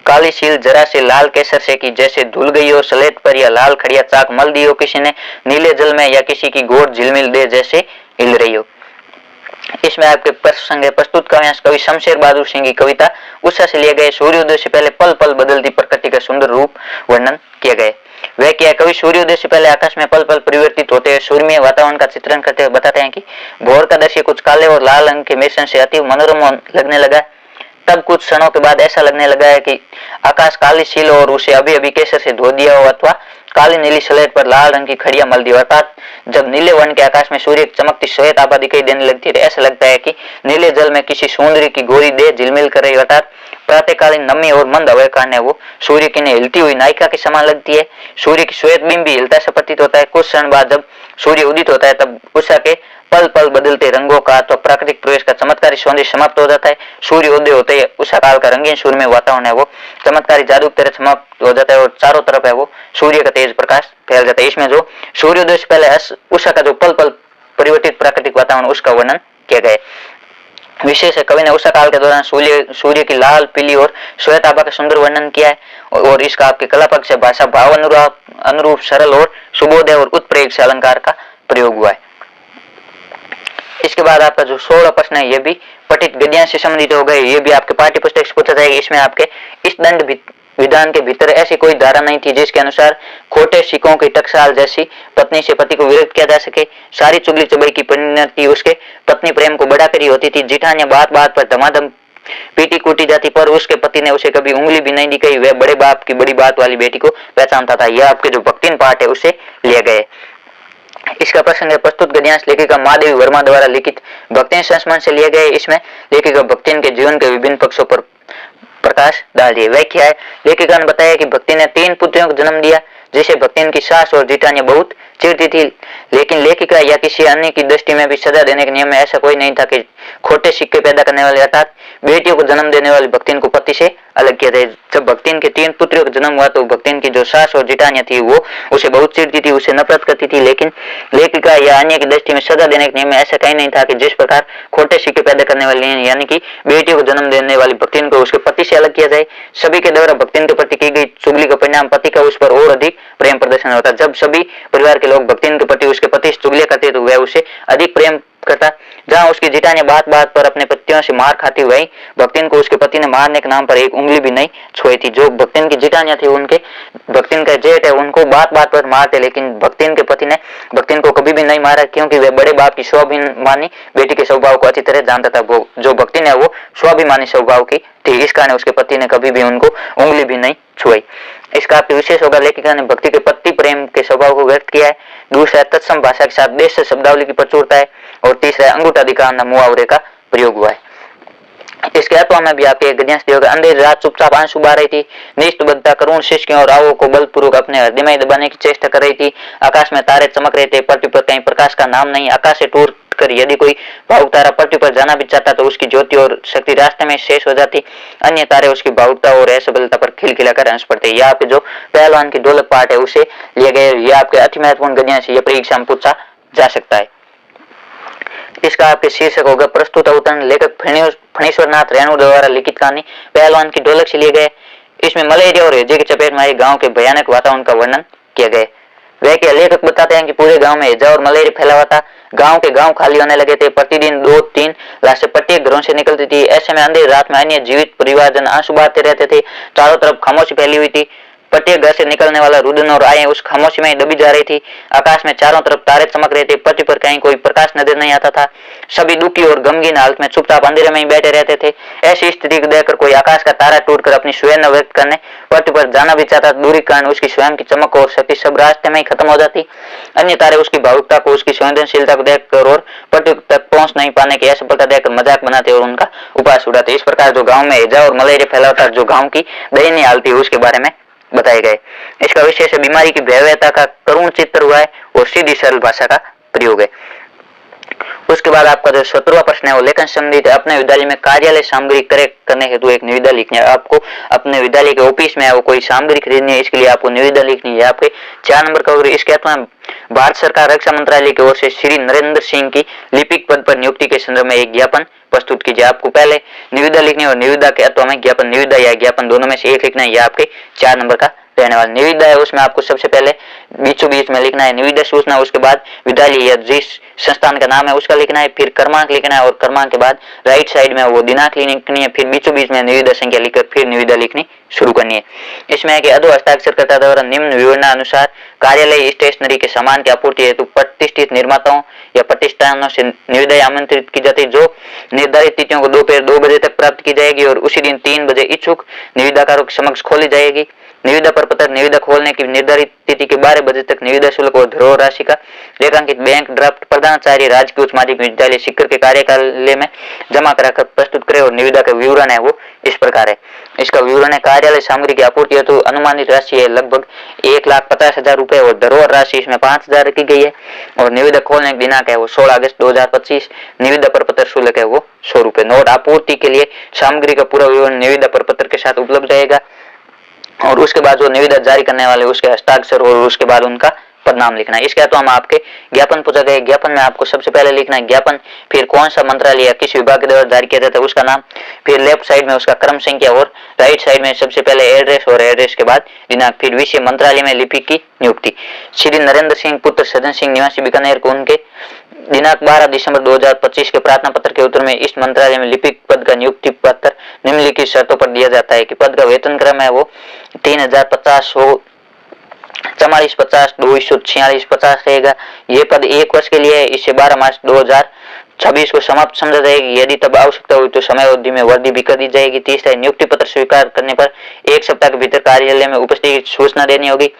काली सील जरा से लाल केसर से की जैसे धुल गई हो सलेट पर, या लाल खड़िया चाक मल दी हो किसी ने नीले जल में, या किसी की गोद झिलमिल दे जैसे हिल रही हो। इसमें आपके प्रसंग प्रस्तुत काव्यांश कवि शमशेर बहादुर सिंह की कविता उषा से लिए गए। सूर्योदय से पहले पल पल बदलती प्रकृति का सुंदर रूप वर्णन किया गया। वह क्या कवि सूर्योदय से पहले आकाश में पल पल परिवर्तित होते हैं सूर्यमय वातावरण का चित्रण करते हुए बताते हैं कि भोर का दृश्य कुछ काले और लाल रंग के मिश्रण से अति मनोरम लगने लगा। तब कुछ क्षणों के बाद ऐसा लगने लगा है कि आकाश काली सील और उसे अभी अभी केसर से धो दिया हो, अथवा काली नीली स्लेट पर लाल रंग की खड़िया मल दी। अर्थात जब नीले वर्ण के आकाश में सूर्य की चमकती श्वेत आभा दिखाई देने लगती है, ऐसा लगता है कि नीले जल में किसी सौंदर्य की गोरी देह झिलमिल कर रही। अर्थात प्रातःकालीन नमी और मंद हवा कारण है वो सूर्य की हिलती हुई नायिका के समान लगती है। सूर्य की श्वेत बिंब भी हिलता सा प्रतीत होता है। कुछ क्षण बाद जब सूर्य उदित होता है तब उषा के पल पल बदलते रंगों का तो प्राकृतिक प्रवेश का चमत्कारी सौंदर्य समाप्त हो जाता है। सूर्य उदय होते ही उषा काल का रंगीन सूर्यमय वातावरण है वो चमत्कारी जादू की तरह समाप्त हो जाता है और चारों तरफ है वो सूर्य का तेज प्रकाश फैल जाता है। इसमें जो सूर्योदय से पहले उषा का जो पल पल परिवर्तित प्राकृतिक वातावरण उसका वर्णन किया गया। विशेष है कवि ने उषा काल के दौरान सूर्य की लाल पीली और श्वेत आभा का सुंदर वर्णन किया है। और इसका आपके कला पक्ष से भाषा भाव अनुरूप सरल और सुबोधय और उत्प्रेरक से अलंकार का प्रयोग हुआ है। इसके बाद आपका जो 16 प्रश्न है ये भी पठित गद्यांश से संबंधित हो गए। ये भी आपके पाठ्य पुस्तक से पूछा जाएगा। इसमें आपके इस दंड विधान के भीतर ऐसी कोई धारा नहीं थी जिसके अनुसार खोटे सिक्कों की टकसाल जैसी पत्नी से पति को विरक्त किया जा सके। सारी चुगली चुगली की परिणति उसके पत्नी प्रेम को बढ़ाकर ही होती थी। जिठानियां बात बात पर धमाधम पीटी कूटी जाती, पर उसके पति ने उसे कभी उंगली भी नहीं दिखाई। वह बड़े बाप की बड़ी बात वाली बेटी को पहचानता था। यह आपके जो भक्तिन पाठ है उसे लिए गए। इसका प्रसंग है प्रस्तुत गद्यांश लेखिका महादेवी वर्मा द्वारा लिखित भक्तिन संस्मरण से लिए गए। इसमें लेखिका भक्तिन के जीवन के विभिन्न पक्षों पर प्रकाश डाल दिए। वह क्या है? लेखिका ने बताया कि भक्ति ने 3 पुत्रों को जन्म दिया, जिसे भक्तिन की सास और जेठानियां बहुत चिढ़ती थी, लेकिन लेखिका या किसी अन्य की दृष्टि में भी सजा देने के नियम में ऐसा कोई नहीं था कि खोटे सिक्के पैदा करने वाले अर्थात बेटियों को जन्म देने वाली भक्तिन को पति से अलग किया था। जब भक्तिन के 3 पुत्रों का जन्म हुआ तो भक्तिन की जो सास और जेठानियां थी वो उसे बहुत चिढ़ती थी, उसे नफरत करती थी, लेकिन लेखिका या अन्य की दृष्टि में सजा देने के नियम में ऐसा कहीं नहीं था कि जिस प्रकार खोटे सिक्के पैदा करने वाली यानी कि बेटियों को जन्म देने वाली भक्तिन को उसके पति से अलग किया जाए। सभी के द्वारा भक्तिन के प्रति की गई चुगली का परिणाम पति का उस पर और अधिक प्रेम प्रदर्शन होता। जब सभी परिवार के लोग भक्तिन के प्रति उसके पति से चुगलियां करते तो वह उसे अधिक प्रेम करता। जहां उसकी जेठानियां बात बात पर अपने पतियों से मार खाती, वही भक्तिन को उसके पति ने मारने के नाम पर एक उंगली भी नहीं छुई थी। जो भक्तिन की जेठानियां थी उनके भक्तिन का जेठ है उनको बात बात पर मारते, लेकिन भक्तिन के पति ने भक्तिन को कभी भी नहीं मारा, क्योंकि वह बड़े बाप की स्वाभिमानी बेटी के स्वभाव को अच्छी तरह जानता था। वो जो भक्तिन है वो स्वाभिमानी स्वभाव की थी, इस कारण उसके पति ने कभी भी उनको उंगली भी नहीं छुई। इसका आपके विशेष होगा लेखिका ने भक्ति के पति प्रेम के स्वभाव को व्यक्त किया है। दूसरा तत्सम भाषा के साथ देश से शब्दावली की प्रचुरता है, और तीसरा अंगूठाधिकार न मुहावरे का प्रयोग हुआ है। इसके अथवा में भी आपके गद्यांश दिया होगा। अंधेरी रात चुपचाप आंसू बहा रही थी, निष्ठबद्धता करुण शिष्यों और रावों को बलपूर्वक अपने हृदय में दबाने की चेष्टा कर रही थी। आकाश में तारे चमक रहे थे, पृथ्वी पर कहीं प्रकाश का नाम नहीं। आकाश से टूट कर यदि कोई भावुक तारा पृथ्वी पर जाना भी चाहता तो उसकी ज्योति और शक्ति रास्ते में शेष हो जाती। अन्य तारे उसकी भावुकता और असफलता पर खिलखिलाकर हंस पड़ते। यह आपके जो पहलवान की दौलत पाठ है उसे लिए गए। यह आपके अति महत्वपूर्ण गद्यांश यह परीक्षा में पूछा जा सकता है। इसका आपके शीर्षक होगा प्रस्तुत अवतरण लेखक फणीश्वर नाथ रेणु द्वारा लिखित कहानी पहलवान की ढोलक से लिए गए। इसमें मलेरिया और हैजे की चपेट में आए गांव के भयानक वातावरण का वर्णन किया गया। वह के लेखक बताते हैं कि पूरे गांव में हैजा और मलेरिया फैला हुआ था। गांव के गांव खाली होने लगे थे। प्रतिदिन 2-3 लाशें प्रत्येक घरों से निकलती थी। ऐसे में अंधेरी रात में अन्य जीवित परिवारजन आंसू बहाते रहते थे। चारों तरफ खामोशी फैली हुई थी। प्रत्येक घर से निकलने वाला रुदन और आए उस खामोशी में दबी जा रही थी। आकाश में चारों तरफ तारे चमक रहे थे, पृथ्वी पर कहीं कोई प्रकाश नजर नहीं आता था। सभी दुखी और गमगीन हालत में चुपचाप अंधेरे में ही बैठे रहते थे। ऐसी स्थिति को देखकर कोई आकाश का तारा टूटकर अपनी स्वयं व्यक्त करने पृथ्वी पर जाना भी चाहता, दूरी कारण उसकी स्वयं की चमक और शक्ति सब रास्ते में ही खत्म हो जाती। अन्य तारे उसकी भावुकता को, उसकी संवेदनशीलता को देखकर और पृथ्वी तक पहुंच नहीं पाने की असफलता देखकर मजाक बनाते और उनका उपहास उड़ाते। इस प्रकार जो गाँव में हैजा और मलेरिया फैला था, जो गाँव की दयनीय हालत थी, उसके बारे में बताए गए। इसका विशेष बीमारी की भयावहता का करुण चित्र हुआ है और सीधी सरल भाषा का प्रयोग है। उसके बाद आपका जो 17वां प्रश्न है वो लेखन संबंधित है। अपने विद्यालय में कार्यालय सामग्री करने हेतु एक निविदा लिखनी है। आपको अपने विद्यालय के ऑफिस में है वो कोई सामग्री खरीदनी है, इसके लिए आपको निविदा लिखनी है। आपके 4 नंबर का होगा। इसके अथवा भारत सरकार रक्षा मंत्रालय की ओर से श्री नरेंद्र सिंह की लिपिक पद पर नियुक्ति के संदर्भ में एक ज्ञापन प्रस्तुत कीजिए। आपको पहले निविदा लिखनी है और निविदा के अथवा में ज्ञापन, निविदा या ज्ञापन दोनों में से एक लिखना है। यह आपके 4 नंबर का रहने वाला निविदा है। उसमें आपको सबसे पहले बीचों बीच में लिखना है निविदा सूचना, उसके बाद विद्यालय या जिस संस्थान का नाम है उसका लिखना है, फिर क्रमांक लिखना है और क्रमांक के बाद राइट साइड में वो दिनांक लिखनी है, फिर बीचों बीच में निविदा संख्या लिखकर फिर निविदा लिखनी शुरू करनी है। इसमें है कि अधो हस्ताक्षरकर्ता द्वारा निम्न विवरणानुसार कार्यालय स्टेशनरी के सामान की आपूर्ति हेतु प्रतिष्ठित निर्माताओं या प्रतिष्ठानों से निविदा आमंत्रित की जाती है, जो निर्धारित तिथियों को दोपहर 2 बजे तक प्राप्त की जाएगी और उसी दिन 3 बजे इच्छुक निविदाकारों के समक्ष खोली जाएगी। निविदा प्रपत्र निविदा खोलने की निर्धारित तिथि के 12 बजे तक निविदा शुल्क और धरोहर राशि का लेखांकित बैंक ड्राफ्ट प्रधानाचार्य राजकीय उच्च माध्यमिक विद्यालय सीकर के कार्यालय में जमा कराकर प्रस्तुत करे और निविदा का विवरण है वो इस प्रकार है। इसका विवरण है कार्यालय सामग्री की आपूर्ति हेतु अनुमानित राशि है लगभग 1,50,000 रुपए और धरोहर राशि इसमें 5,000 रखी गई है और निविदा खोलने की दिनांक है वो 16 अगस्त 2025। निविदा प्रपत्र शुल्क है वो 100 रुपए। नोट आपूर्ति के लिए सामग्री का पूरा विवरण निविदा प्रपत्र के साथ उपलब्ध रहेगा और उसके बाद जो निविदा जारी करने वाले उसके हस्ताक्षर और उसके बाद उनका पदनाम लिखना है। इसके अलावा हम आपके ज्ञापन पूछा गया। ज्ञापन में आपको सबसे पहले लिखना है ज्ञापन, फिर कौन सा मंत्रालय या किस विभाग के द्वारा जारी किया जाता है उसका नाम, फिर लेफ्ट साइड में उसका क्रम संख्या और राइट साइड में सबसे पहले एड्रेस और एड्रेस के बाद दिनांक, फिर विषय मंत्रालय में लिपिक की नियुक्ति। श्री नरेंद्र सिंह पुत्र सज्जन सिंह निवासी बीकानेर को उनके दिनांक 12 दिसंबर 2025 के प्रार्थना पत्र के उत्तर में इस मंत्रालय में लिपिक पद का नियुक्ति पत्र निम्नलिखित शर्तों पर दिया जाता है कि पद का वेतन क्रम है वो 3,050 हो 4450 24650 रहेगा। ये पद 1 वर्ष के लिए है। इससे 12 मार्च 2000 26 को समाप्त समझा जाएगी। यदि तब आवश्यकता हुई तो समय अवधि में वृद्धि भी कर दी जाएगी। तीसरा, नियुक्ति पत्र स्वीकार करने पर 1 सप्ताह के भीतर कार्यालय में उपस्थिति की सूचना देनी होगी।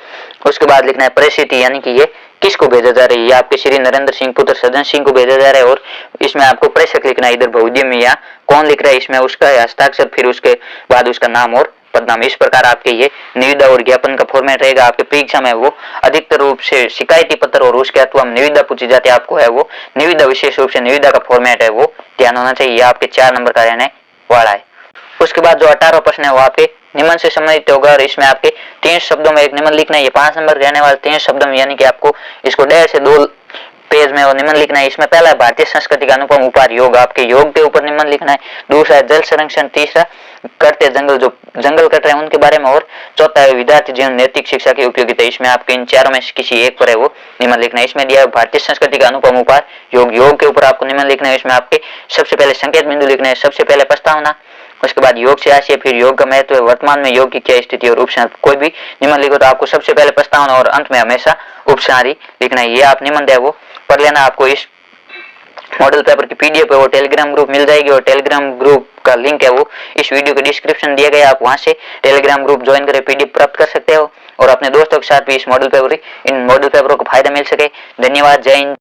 उसके बाद लिखना है परिस्थिति, यानी कि ये किसको भेजा जा रही है। ये आपके श्री नरेंद्र सिंह पुत्र सज्जन सिंह को भेजा जा रहा है। और इसमें आपको प्रेषक लिखना है, इधर बहुउद्यमी या कौन लिख रहा है इसमें उसका हस्ताक्षर, फिर उसके बाद उसका नाम और पदनाम। इस प्रकार आपके ये निविदा और ज्ञापन का फॉर्मेट रहेगा। आपके परीक्षा में वो अधिकतर रूप से शिकायती पत्र और उसके अथवा निविदा पूछी जाती है, आपको है वो निविदा, विशेष रूप से निविदा का फॉर्मेट है वो ध्यान होना चाहिए। आपके 4 नंबर का रहने वाला है। उसके बाद जो 18वां प्रश्न है वो आपके निम्न से संबंधित होगा और इसमें आपके 3 शब्दों में एक निम्न लिखना है। ये 5 नंबर रहने वाले 3 शब्दों में, यानी कि आपको इसको 1.5 से 2 पेज में वो निम्न लिखना है। इसमें पहला है भारतीय संस्कृति का अनुपम उपहार योग, आपके योग के ऊपर निम्न लिखना है। दूसरा है जल संरक्षण, तीसरा करते जंगल, जो जंगल कट रहे हैं उनके बारे में, और चौथा है विद्यार्थी जीवन नैतिक शिक्षा की उपयोगिता। इसमें आपके इन चारों में किसी एक पर है वो निम्न लिखना है। इसमें दिया है भारतीय संस्कृति का अनुपम उपहार योग, योग के ऊपर आपको निम्न लिखना है। इसमें आपके सबसे पहले संकेत बिंदु लिखना है, सबसे पहले प्रस्तावना, उसके बाद योग से आशय, फिर योग का महत्व, वर्तमान में योग की क्या स्थिति और उपसंहार। कोई भी निम्न लिखो तो आपको सबसे पहले प्रस्तावना और अंत में हमेशा उपसंहार लिखना है। ये आप निम्न है वो पढ़ लेना। आपको इस मॉडल पेपर की पीडीएफ है वो टेलीग्राम ग्रुप मिल जाएगी और टेलीग्राम ग्रुप का लिंक है वो इस वीडियो के डिस्क्रिप्शन दिया गया है। आप वहां से टेलीग्राम ग्रुप ज्वाइन करके पीडीएफ प्राप्त कर सकते हो और अपने दोस्तों के साथ भी इस इन मॉडल पेपरों को फायदा मिल सके। धन्यवाद, जय हिंद।